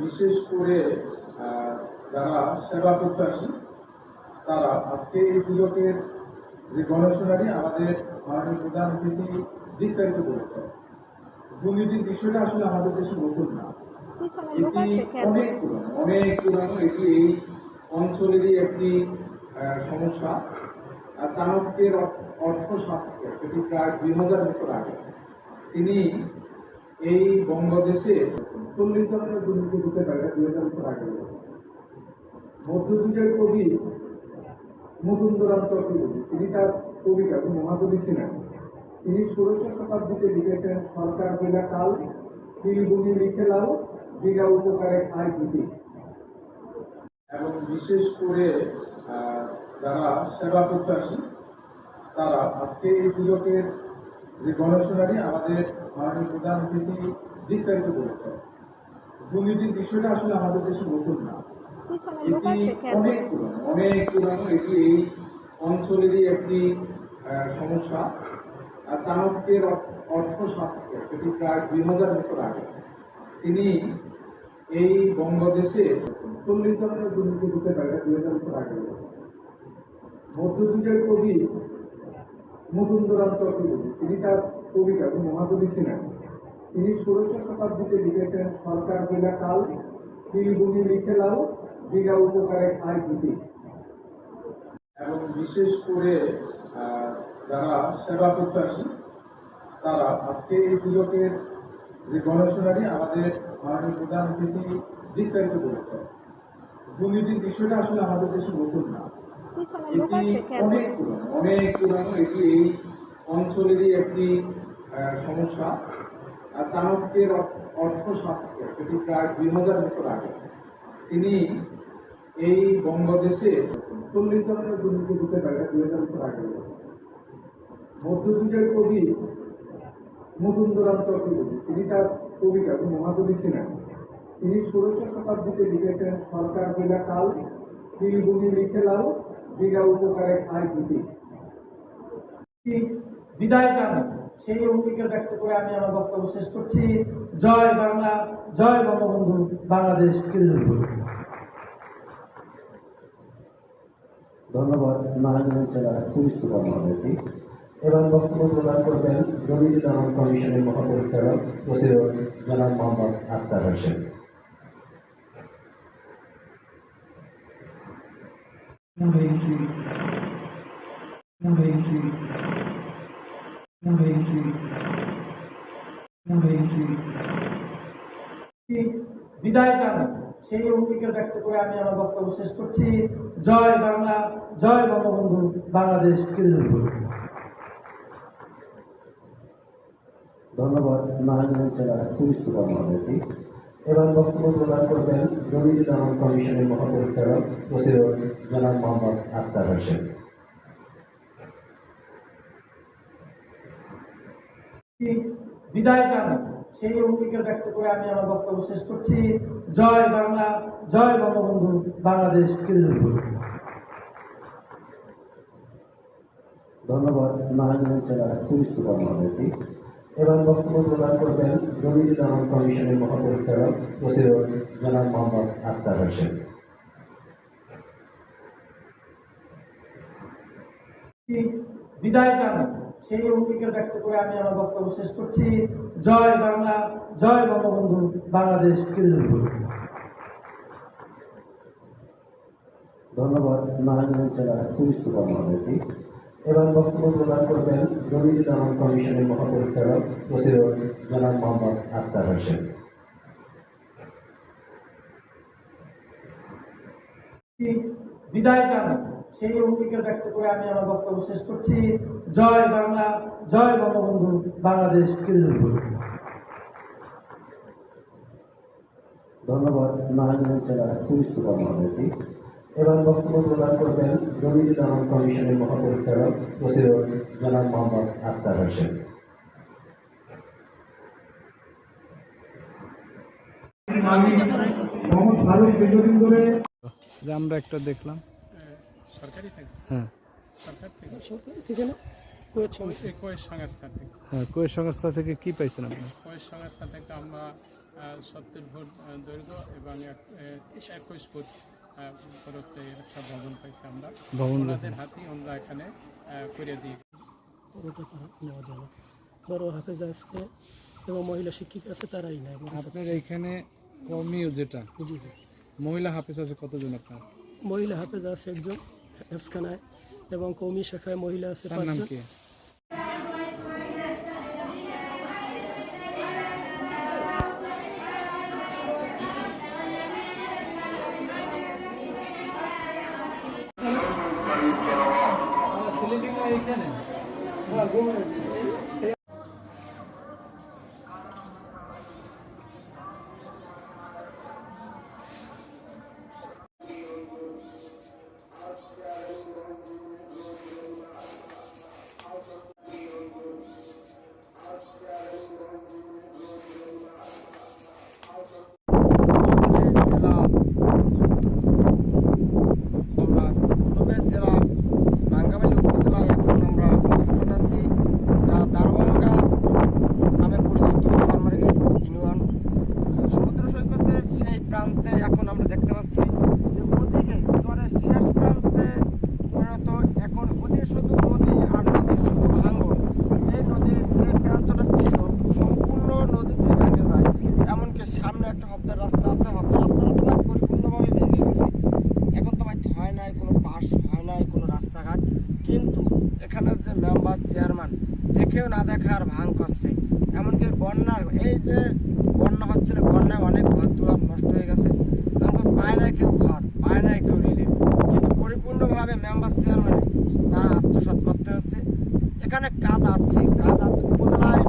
বিশেষ করে যারা সেবা প্রত্যাশী তারা আজকে এই সুযোগের যে গণশুনানি আমাদের মাননীয় প্রধান অতিথি বিস্তারিত করেছে। দুর্নীতির বিষয়টা আসলে আমাদের দেশে নতুন না, এটি অনেক পুরানো। এটি এই অঞ্চলেরই একটি সমস্যা। চাণক্যের অর্থশাস্ত্র এটি প্রায় 2000 বছর আগে তিনি এই বঙ্গদেশে 40 ধরনের দুর্নীতি হতে পারে 2000 বছর আগে। মধ্যযুগের কবি মুকুন্দরাম চক্রবর্তী তিনি তার কবিতা মহাকবি ছিলেন। তিনি 16শ শতাব্দীতে লিখেছেন, সরকার বিনা কাল তিলগুনি লিখে লাও বিঘা উপকারে খায় দুটি। এবং বিশেষ করে যারা সেবা প্রত্যাশী তারা আজকে এই সুযোগের যে গণশুনানি আমাদের মাননীয় প্রধান অতিথি বিস্তারিত করেছে। দুর্নীতির বিষয়টা আসলে আমাদের দেশে নতুন না, এটি অনেক পুরানো। এটি এই অঞ্চলেরই একটি সমস্যা। চাণক্যের অর্থশাস্ত্র এটি প্রায় 2000 বছর আগে তিনি এই বঙ্গদেশে 40 ধরনের দুর্নীতি হতে পারে 2000 বছর আগে। মধ্যযুগের কবি মুকুন্দরাম চক্রবর্তী তিনি তার কবিতা মহাকবি ছিলেন। তিনি 16শ শতাব্দীতে লিখেছেন, সরকার বিনা কাল তিলগুনি লিখে লাও বিঘা উপকারে খায় দুটি। এবং বিশেষ করে যারা সেবা প্রত্যাশী তারা আজকে এই সুযোগের যে গণশুনানি আমাদের মাননীয় প্রধান অতিথি বিস্তারিত করেছে। দুর্নীতির বিষয়টা আসলে আমাদের দেশে নতুন না, এটি অনেক পুরানো। এটি এই অঞ্চলেরই একটি সমস্যা। চাণক্যের অর্থশাস্ত্র এটি প্রায় 2000 বছর আগে তিনি এই বঙ্গদেশে 40 ধরনের দুর্নীতি হতে পারে 2000 বছর আগে। মধ্যযুগের কবি মুকুন্দরাম চক্রবর্তী তিনি তার কবিতা মহাকবি ছিলেন। তিনি 16শ শতাব্দীতে লিখেছেন, সরকার বিনা কাল তিলগুনি লিখে লাও বিঘা উপকারে খায় দুটি। বিদায় জানান সেই অঙ্গীকার ব্যক্ত করে আমি আমার বক্তব্য শেষ করছি। জয় বাংলা, জয় বঙ্গবন্ধু, বাংলাদেশ চিরজীবী। ধন্যবাদ নারায়ণগঞ্জ জেলার পুলিশ সুপার মহোদয়কে। এবার বক্তব্য প্রদান করবেন দুর্নীতি দমন কমিশনের মহাপরিচালক প্রতিরোধ জনাব মোহাম্মদ আখতার হোসেন। বিদায় জানাই সেই অঙ্গীকার ব্যক্ত করে আমি আমার বক্তব্য শেষ করছি। জয় বাংলা, জয় বঙ্গবন্ধু, বাংলাদেশ চিরজীবী। ধন্যবাদ নারায়ণগঞ্জ জেলার পুলিশ সুপার মহোদয়কে। এবার বক্তব্য প্রদান করবেন দুর্নীতি দমন কমিশনের মহাপরিচালক প্রতিরোধ জনাব মোহাম্মদ আখতার হোসেন। বিদায় জানাই সেই অঙ্গীকার ব্যক্ত করে আমি আমার বক্তব্য শেষ করছি। জয় বাংলা, জয় বঙ্গবন্ধু, বাংলাদেশ চিরজীবী। ধন্যবাদ নারায়ণগঞ্জ জেলার পুলিশ সুপার মহোদয়কে। এবার বক্তব্য প্রদান করবেন দুর্নীতি দমন কমিশনের মহাপরিচালক প্রতিরোধ জনাব মোহাম্মদ আখতার হোসেন। বিদায় জানাই সেই অঙ্গীকার ব্যক্ত করে আমি আমার বক্তব্য শেষ করছি। জয় বাংলা, জয় বঙ্গবন্ধু, বাংলাদেশ চিরজীবী। ধন্যবাদ নারায়ণগঞ্জ জেলার পুলিশ সুপার মহোদয়কে। এবার বক্তব্য প্রদান করবেন দুর্নীতি দমন কমিশনের মহাপরিচালক প্রতিরোধ জনাব মোহাম্মদ আখতার হোসেন। বিদায় জানাই সেই অঙ্গীকার ব্যক্ত করে আমি আমার বক্তব্য শেষ করছি। জয় বাংলা, জয় বঙ্গবন্ধু, বাংলাদেশ চিরজীবী। ধন্যবাদ নারায়ণগঞ্জ জেলার পুলিশ সুপার মহোদয়কে। এবার বক্তব্য প্রদান করবেন দুর্নীতি দমন কমিশনের মহাপরিচালক প্রতিরোধ জনাব মোহাম্মদ আখতার হোসেন। মোহাম্মদ ফারুক দীর্ঘদিন ধরে যে আমরা একটা দেখলাম সরকারি থেকে হ্যাঁ সরকার থেকে কোয়েট সংস্থা থেকে হ্যাঁ কোয়েট সংস্থা থেকে কি পাইছেন আপনি? কোয়েট সংস্থা থেকে আমরা 70 ফুট দৈর্ঘ্য এবং 21 ফুট প্রস্থে একটা ভবন পাইছি আমরা। ভবন ওনাদের হাতেই আমরা এখানে করে দিই। ওটা নেওয়া যায় না। বড় হাফেজ আছে এবং মহিলা শিক্ষিকা আছে, তারাই নেয়। আপনার এইখানে কর্মী যেটা জি, মহিলা হাফেজ আছে কতজন আপনার? মহিলা হাফেজ আছে একজন হেফসখানায়, এবং কৌমি শাখায় মহিলা আছে তার নাম 5 জন। কি? এখন আমরা দেখতে পাচ্ছি যে ওদিকে চরের শেষ প্রান্তে মূলত এখন ওদের শুধু নদী আর নদীর শুধু ভাঙন। এই নদীর যে প্রান্তটা ছিল সম্পূর্ণ নদীতে ভেঙে যায়। এমনকি সামনে একটা হপ্তার রাস্তা আছে, হপ্তার রাস্তাটা তোমার পরিপূর্ণভাবে ভেঙে গেছে। এখন তোমার হয় নাই কোনো পাস, হয় নাই কোনো রাস্তাঘাট, কিন্তু এখানের যে মেম্বার চেয়ারম্যান দেখেও না দেখার ভাঙ করছে। এমনকি বন্যার এই যে বন্যা হচ্ছিল, বন্যায় অনেক ঘর দুয়ার নষ্ট হয়ে গেছে। এমনকি পায় না কেউ ঘর, পায় না কেউ রিলিফ, কিন্তু পরিপূর্ণভাবে মেম্বার চেয়ারম্যানে তারা আত্মসাৎ করতে হচ্ছে। এখানে কাজ আছে উপজেলায়